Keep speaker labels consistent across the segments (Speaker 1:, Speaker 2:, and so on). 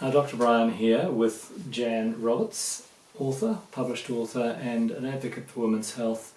Speaker 1: Dr. Brian here with Jan Roberts, author, published author and an advocate for women's health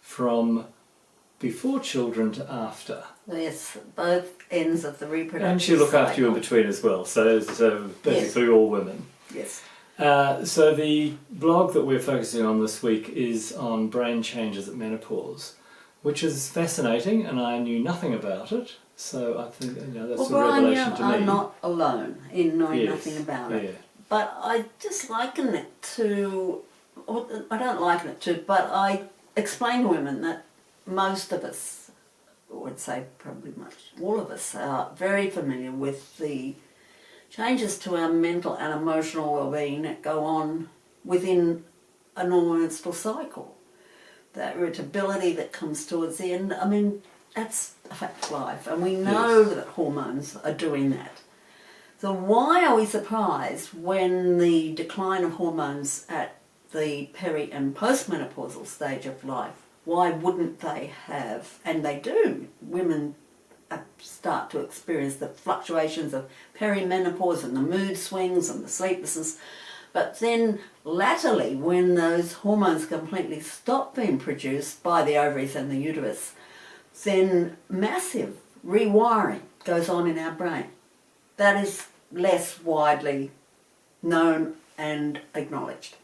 Speaker 1: from before children to after.
Speaker 2: Yes, both ends of the reproductive
Speaker 1: And she look after you in
Speaker 2: cycle.
Speaker 1: between as well, so basically all women.
Speaker 2: Yes.
Speaker 1: So the blog that we're focusing on this week is on brain changes at menopause, which is fascinating, and I knew nothing about it. So I think that's a
Speaker 2: Brian,
Speaker 1: revelation to me.
Speaker 2: I'm not alone in knowing
Speaker 1: Yes,
Speaker 2: nothing about it.
Speaker 1: yeah.
Speaker 2: But I just liken it to, or I don't liken it to, but I explain to women that most of us, I would say probably much, all of us are very familiar with the changes to our mental and emotional well-being that go on within a normal menstrual cycle. That irritability that comes towards the end, I mean, that's a fact of life, and we know that hormones are doing that. So why are we surprised when the decline of hormones at the peri- and postmenopausal stage of life, why wouldn't they have, and they do, women start to experience the fluctuations of perimenopause and the mood swings and the sleeplessness. But then latterly, when those hormones completely stop being produced by the ovaries and the uterus, then massive rewiring goes on in our brain. That is less widely known and acknowledged.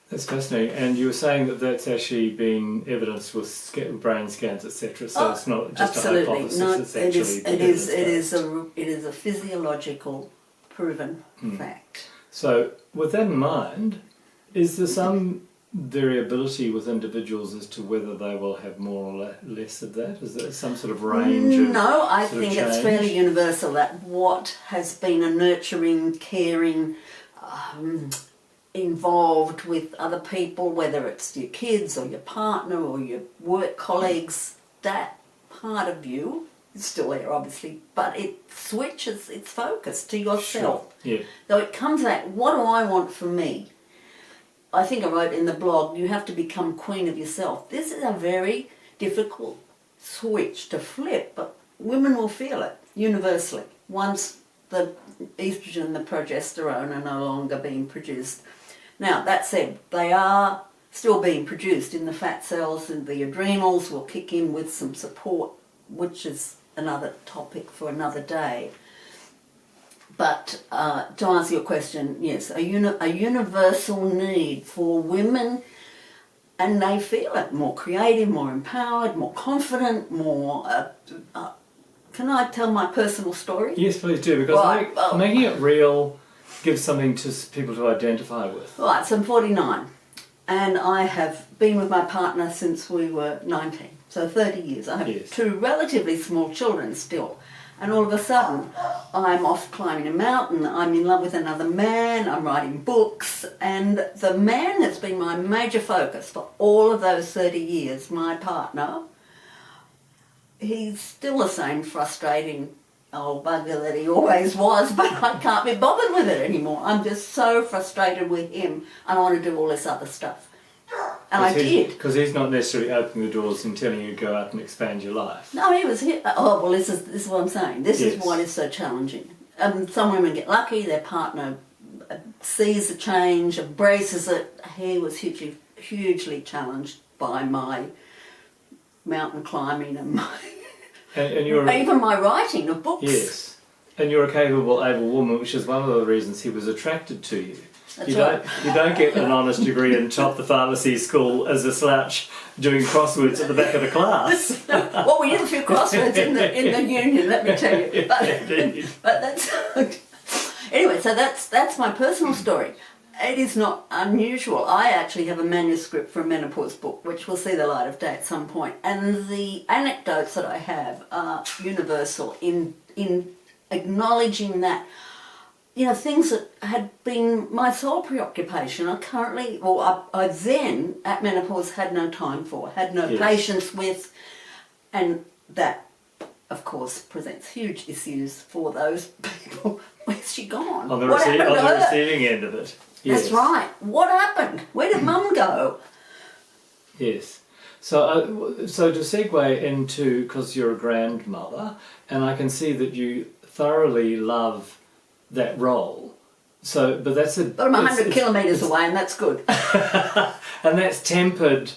Speaker 1: That's fascinating, and you were saying that that's actually been evidenced with brain scans, etc. So it's not just
Speaker 2: absolutely.
Speaker 1: a hypothesis;
Speaker 2: No,
Speaker 1: it's actually
Speaker 2: it is a physiological proven fact.
Speaker 1: So, with that in mind, is there some variability with individuals as to whether they will have more or less of that? Is there some sort of range?
Speaker 2: No, I
Speaker 1: sort of
Speaker 2: think it's
Speaker 1: change?
Speaker 2: fairly universal that what has been a nurturing, caring, involved with other people, whether it's your kids or your partner or your work colleagues, that part of you is still there, obviously, but it switches its focus to yourself.
Speaker 1: Sure. Yeah.
Speaker 2: So it comes at, what do I want for me? I think I wrote in the blog, you have to become queen of yourself. This is a very difficult switch to flip, but women will feel it universally once the estrogen and the progesterone are no longer being produced. Now, that said, they are still being produced in the fat cells, and the adrenals will kick in with some support, which is another topic for another day. But to answer your question, yes, a universal need for women, and they feel it, more creative, more empowered, more confident, more... can I tell my personal story?
Speaker 1: Yes, please do, because making it real gives something to people to identify with.
Speaker 2: Right, so I'm 49, and I have been with my partner since we were 19, so 30 years. I have two relatively small children still. And all of a sudden, I'm off climbing a mountain, I'm in love with another man, I'm writing books, and the man that's been my major focus for all of those 30 years, my partner, he's still the same frustrating old bugger that he always was, but I can't be bothered with it anymore. I'm just so frustrated with him, and I want to do all this other stuff. And I did.
Speaker 1: Because he's not necessarily opening the doors and telling you to go out and expand your life.
Speaker 2: No, he was here. Oh, well, this is what I'm saying. This is what is so challenging. Some women get lucky, their partner sees the change, embraces it. He was hugely challenged by my mountain climbing and my...
Speaker 1: And you're,
Speaker 2: even my writing of books.
Speaker 1: Yes. And you're a capable, able woman, which is one of the reasons he was attracted to you.
Speaker 2: That's
Speaker 1: You
Speaker 2: right.
Speaker 1: don't get an honest degree and top the pharmacy school as a slouch doing crosswords at the back of the class.
Speaker 2: Well, we did a few crosswords in the union, let me tell you. But that's... Anyway, so that's my personal story. It is not unusual. I actually have a manuscript for a menopause book, which will see the light of day at some point. And the anecdotes that I have are universal in acknowledging that, you know, things that had been my sole preoccupation are currently, or I then, at menopause, had no time for, had no patience with, and that, of course, presents huge issues for those people. Where's she gone?
Speaker 1: On the receiving end of it. Yes.
Speaker 2: That's right. What happened? Where did Mum go?
Speaker 1: Yes. So to segue into, because you're a grandmother, and I can see that you thoroughly love that role, So, but that's a.
Speaker 2: But I'm 100 kilometres away, and that's good.
Speaker 1: And that's tempered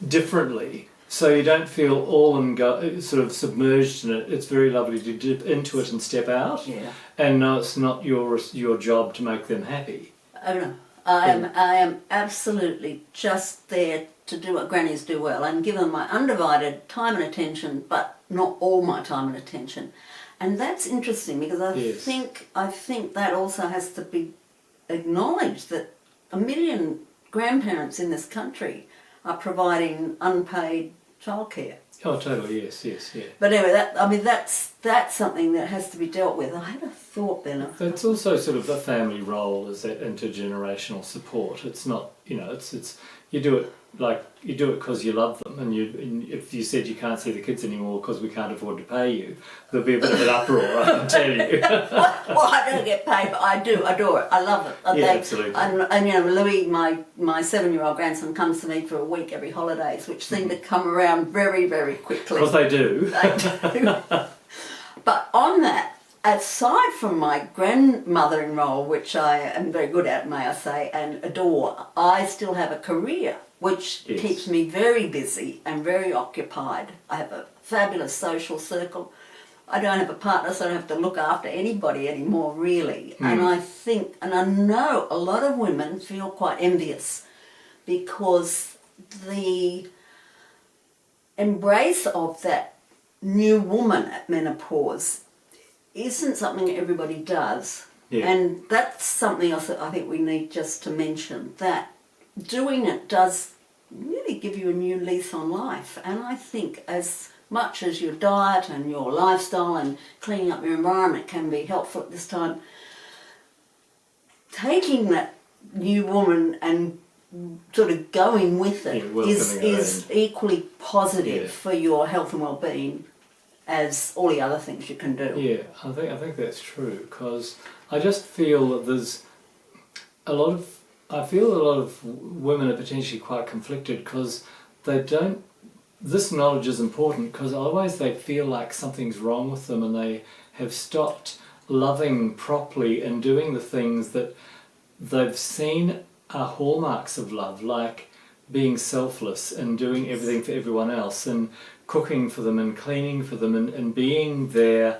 Speaker 1: differently, so you don't feel all and go sort of submerged in it. It's very lovely to dip into it and step out.
Speaker 2: Yeah.
Speaker 1: And no, it's not your job to make them happy.
Speaker 2: Oh no, I am absolutely just there to do what grannies do well and give them my undivided time and attention, but not all my time and attention. And that's interesting because I think that also has to be acknowledged, that 1 million grandparents in this country are providing unpaid childcare.
Speaker 1: Oh, totally. Yes. Yeah.
Speaker 2: But anyway, that's something that has to be dealt with. I had a thought then.
Speaker 1: It's also sort of the family role as that intergenerational support. It's not, it's you do it because you love them, and if you said you can't see the kids anymore because we can't afford to pay you, there'll be a bit of an uproar, I can tell you.
Speaker 2: Well, I don't get paid, but I do adore it. I love it.
Speaker 1: Yeah, absolutely.
Speaker 2: And Louis, my 7-year-old grandson, comes to me for a week every holidays, which seem to come around very, very quickly.
Speaker 1: Because they do.
Speaker 2: They do. But on that, aside from my grandmothering role, which I am very good at, may I say, and adore, I still have a career which keeps me very busy and very occupied. I have a fabulous social circle. I don't have a partner, so I don't have to look after anybody anymore, really. And I think, and I know a lot of women feel quite envious because the embrace of that new woman at menopause isn't something everybody does.
Speaker 1: Yeah.
Speaker 2: And that's something else that I think we need just to mention, that doing it does really give you a new lease on life. And I think as much as your diet and your lifestyle and cleaning up your environment can be helpful at this time, taking that new woman and sort of going with it is equally positive for your health and well-being as all the other things you can do.
Speaker 1: Yeah, I think that's true, because I just feel that there's a lot of women are potentially quite conflicted because they don't. This knowledge is important because otherwise they feel like something's wrong with them and they have stopped loving properly and doing the things that they've seen are hallmarks of love, like being selfless and doing everything for everyone else and cooking for them and cleaning for them and being there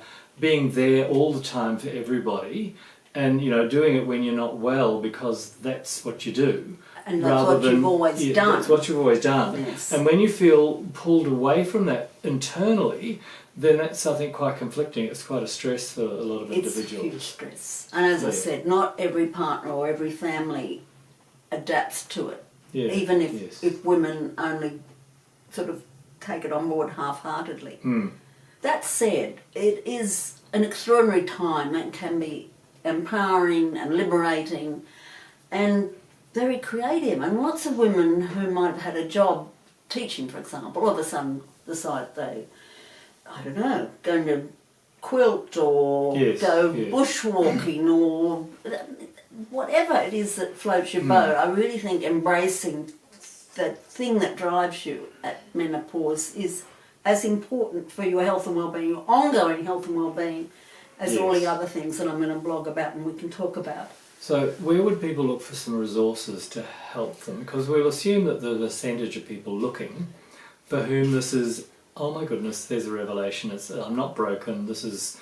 Speaker 1: all the time for everybody, and doing it when you're not well because that's what you do.
Speaker 2: And that's what you've always done.
Speaker 1: That's what you've always done.
Speaker 2: Yes.
Speaker 1: And when you feel pulled away from that internally, then that's, I think, quite conflicting. It's quite a stress for a lot of individuals.
Speaker 2: It's huge stress. And as I said, not every partner or every family adapts to it.
Speaker 1: Yeah.
Speaker 2: Even if women only sort of take it on board half-heartedly. That said, it is an extraordinary time that can be empowering and liberating and very creative. And lots of women who might have had a job teaching, for example, all of a sudden decide they, I don't know, going to quilt or go bushwalking or whatever it is that floats your boat. I really think embracing the thing that drives you at menopause is as important for your health and well-being, your ongoing health and well-being, as all the other things that I'm going to blog about and we can talk about.
Speaker 1: So where would people look for some resources to help them? Because we'll assume that the percentage of people looking for whom this is, oh my goodness, there's a revelation, I'm not broken, this is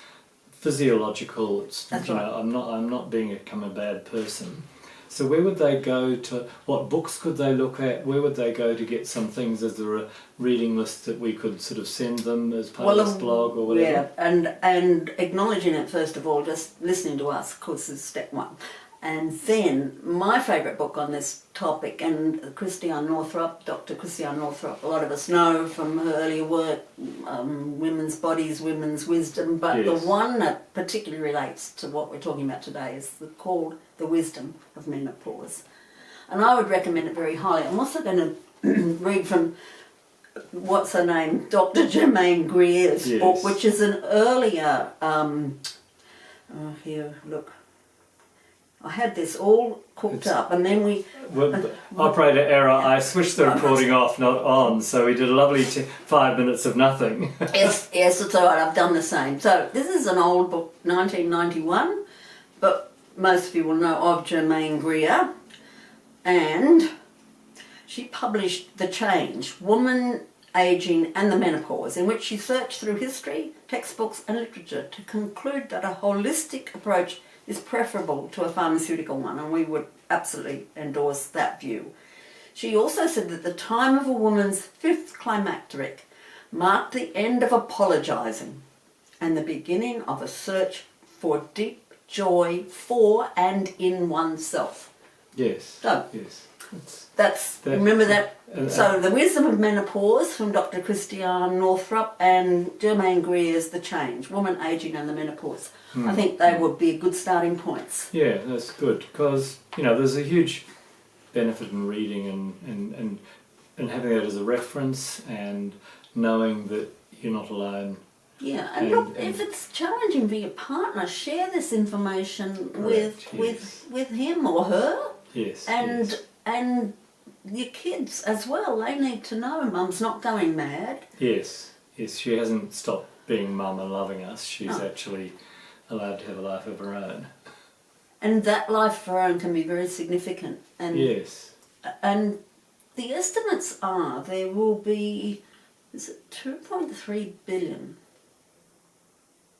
Speaker 1: physiological,
Speaker 2: That's right.
Speaker 1: I'm not become a bad person. So where would they go to, what books could they look at, where would they go to get some things? Is there a reading list that we could sort of send them as part of this blog or whatever?
Speaker 2: Yeah, and acknowledging it first of all, just listening to us, of course, is step one. And then my favourite book on this topic, and Christiane Northrup, Dr. Christiane Northrup, a lot of us know from her earlier work, Women's Bodies, Women's Wisdom, but the one that particularly relates to what we're talking about today is called The Wisdom of Menopause. And I would recommend it very highly. I'm also going to read from, what's her name, Dr. Germaine Greer's book, which is an earlier, here, look. I had this all cooked up, and then we...
Speaker 1: Operator error, I switched the recording off, not on, so we did a lovely 5 minutes of nothing.
Speaker 2: yes, it's all right, I've done the same. So this is an old book, 1991, but most of you will know of Germaine Greer, and she published The Change, Woman, Aging and the Menopause, in which she searched through history, textbooks and literature to conclude that a holistic approach is preferable to a pharmaceutical one, and we would absolutely endorse that view. She also said that the time of a woman's fifth climacteric marked the end of apologising and the beginning of a search for deep joy for and in oneself.
Speaker 1: Yes.
Speaker 2: So,
Speaker 1: yes.
Speaker 2: Remember that. So The Wisdom of Menopause from Dr. Christiane Northrup and Germaine Greer's The Change, Woman, Aging and the Menopause. I think they would be good starting points.
Speaker 1: Yeah, that's good, because there's a huge benefit in reading and having that as a reference and knowing that you're not alone.
Speaker 2: Yeah, and look, if it's challenging for your partner, share this information with him or her.
Speaker 1: Yes.
Speaker 2: And your kids as well. They need to know Mum's not going mad.
Speaker 1: Yes, she hasn't stopped being mum and loving us. She's actually allowed to have a life of her own.
Speaker 2: And that life of her own can be very significant. And
Speaker 1: yes.
Speaker 2: And the estimates are there will be, is it 2.3 billion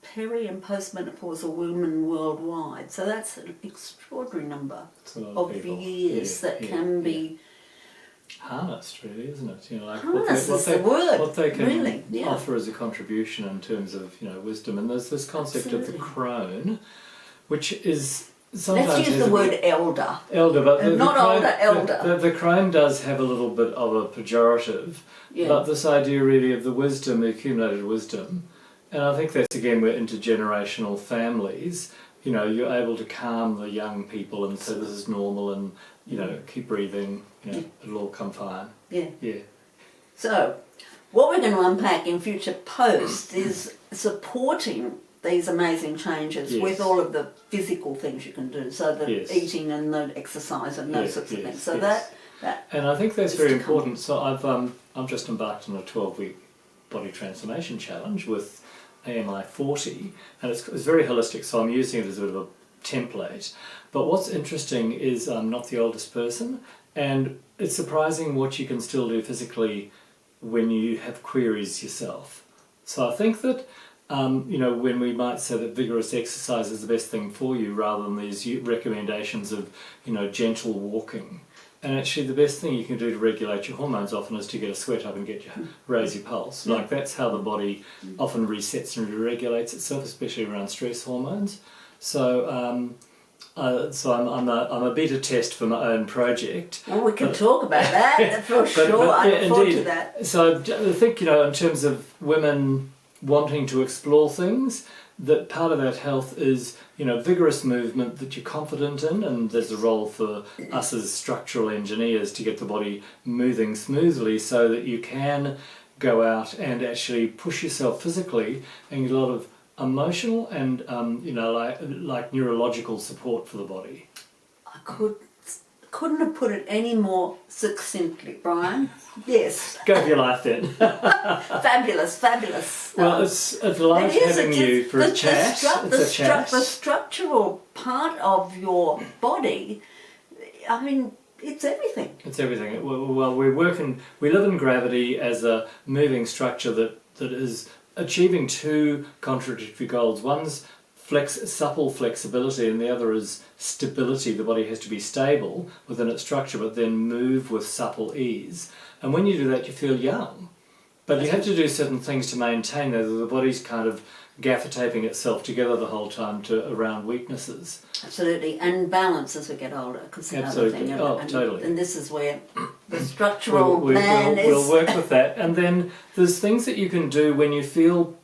Speaker 2: peri and postmenopausal women worldwide. So that's an extraordinary number of years that can be
Speaker 1: harnessed, really, isn't it?
Speaker 2: Harness is the word.
Speaker 1: What they can
Speaker 2: really,
Speaker 1: offer as a contribution in terms of wisdom. And there's this concept of the crone, which is sometimes.
Speaker 2: Let's use the word elder.
Speaker 1: Elder, but
Speaker 2: not older, elder.
Speaker 1: The crone does have a little bit of a pejorative, but this idea really of the wisdom, the accumulated wisdom. And I think that's, again, we're intergenerational families. You're able to calm the young people and say this is normal and, keep breathing, it'll all come fine.
Speaker 2: Yeah.
Speaker 1: Yeah.
Speaker 2: So, what we're going to unpack in future posts is supporting these amazing changes with all of the physical things you can do. So the eating and the exercise and those sorts of things. So that
Speaker 1: and I think that's very important. So I've just embarked on a 12-week body transformation challenge with AMI 40, and it's very holistic, so I'm using it as a bit of a template. But what's interesting is I'm not the oldest person, and it's surprising what you can still do physically when you have queries yourself. So I think that when we might say that vigorous exercise is the best thing for you, rather than these recommendations of gentle walking. And actually the best thing you can do to regulate your hormones often is to get a sweat up and raise your pulse. Like that's how the body often resets and regulates itself, especially around stress hormones. So I'm a beta test for my own project.
Speaker 2: Well, we can talk about that for sure. I look forward to that.
Speaker 1: So I think, in terms of women wanting to explore things, that part of that health is, vigorous movement that you're confident in, and there's a role for us as structural engineers to get the body moving smoothly so that you can go out and actually push yourself physically and get a lot of emotional and, like neurological support for the body.
Speaker 2: I couldn't have put it any more succinctly, Brian. Yes.
Speaker 1: Go for your life then.
Speaker 2: Fabulous.
Speaker 1: Well, it's a delight having you for a chat.
Speaker 2: The structural part of your body, I mean, it's everything.
Speaker 1: It's everything. Well, we live in gravity as a moving structure that is achieving two contradictory goals. One's supple flexibility, and the other is stability. The body has to be stable within its structure, but then move with supple ease. And when you do that, you feel young. But you have to do certain things to maintain that. The body's kind of gaffer taping itself together the whole time around weaknesses.
Speaker 2: Absolutely, and balance as we get older. Cause
Speaker 1: absolutely, totally.
Speaker 2: And this is where the structural plan is.
Speaker 1: We'll work with that. And then there's things that you can do when you feel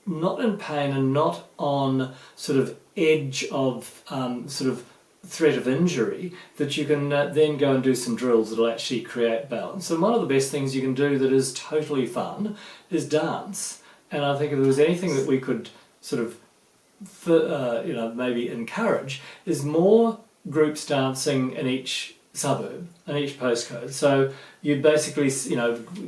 Speaker 1: not in pain and not on sort of edge of sort of threat of injury, that you can then go and do some drills that will actually create balance. And one of the best things you can do that is totally fun is dance. And I think if there was anything that we could sort of maybe encourage, is more groups dancing in each suburb, in each postcode. So you basically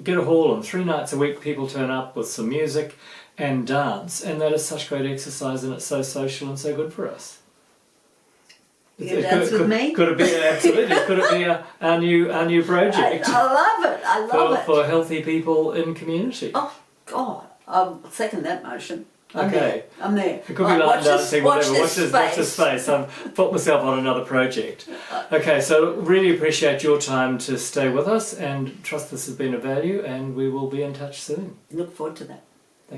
Speaker 1: get a hall and 3 nights a week people turn up with some music and dance, and that is such great exercise, and it's so social and so good for us.
Speaker 2: You dance with me?
Speaker 1: Could it be absolutely? Could it be our new project
Speaker 2: I love it. I love it.
Speaker 1: for healthy people in community?
Speaker 2: Oh God, I'll second that motion. I'm
Speaker 1: Okay.
Speaker 2: there. I'm there.
Speaker 1: It could be
Speaker 2: Right,
Speaker 1: line
Speaker 2: watch
Speaker 1: dancing,
Speaker 2: watch
Speaker 1: whatever. Watch this space. I've put myself on another project. Okay, so really appreciate your time to stay with us and trust this has been of value, and we will be in touch soon.
Speaker 2: Look forward to that.